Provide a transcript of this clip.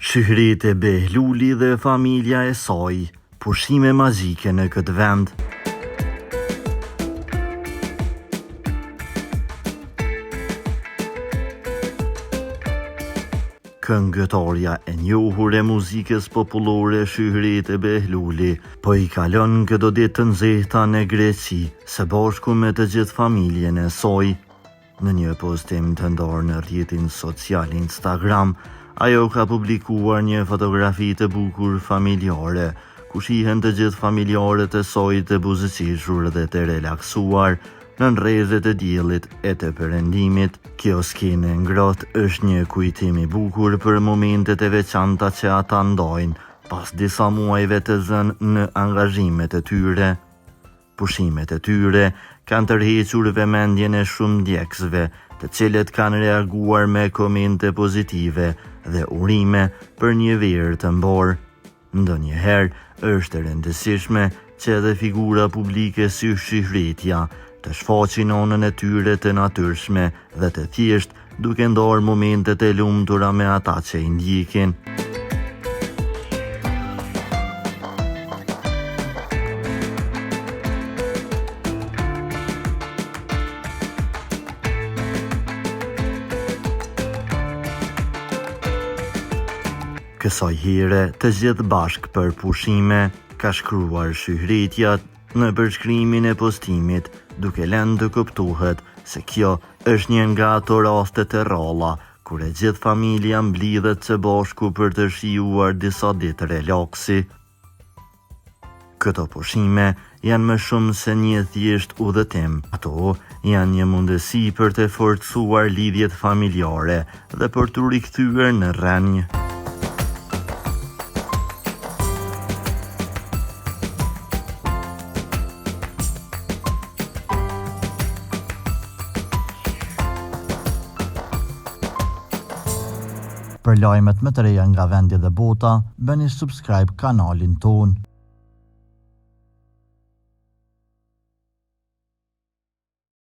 Shihrit e Behluli dhe familja e saj, pushime magjike në këtë vend. Këngëtarja e njohur e muzikës popullore Shihrit e Behluli po I kalon këto ditë të nxehta në Greqi së bashku me të gjithë familjen e saj. Në një postim të ndarë në rrjetin social Instagram, ajo ka publikuar një fotografi të bukur familjare, ku shihen të gjithë familjarët e saj të buzëqeshur dhe të relaksuar në rrezet e diellit e të perëndimit. Kjo skenë ngrohtë është një kujtim I bukur për momentet e veçanta që ata ndajnë pas disa muajve të zënë në angazhimet e tyre. Pushimet e tyre kanë tërhequr vëmendjen e shumë ndjekësve, të cilët kanë reaguar me komente pozitive dhe urime për një verë të mbar. Ndonjëherë është e rëndësishme që edhe figura publike si Shihritja të shfaqin anën e tyre të natyrshme dhe të thjesht, duke ndarë momentet e lumtura me ata që I ndjekin. Kësaj here të gjithë bashkë për pushime, ka shkruar Shihritja në përshkrimin e postimit, duke lënë të kuptohet se kjo është një nga ato raste të rralla, kur e gjithë familja mblidhet së bashku për të shijuar disa ditë relaksi. Këto pushime janë më shumë se një thjesht udhëtim. Ato janë një mundësi për të forcuar lidhjet familjare dhe për të rikthyer në rrënjë. Për lajmet më të reja nga vendi dhe bota, bëni subscribe kanalin ton.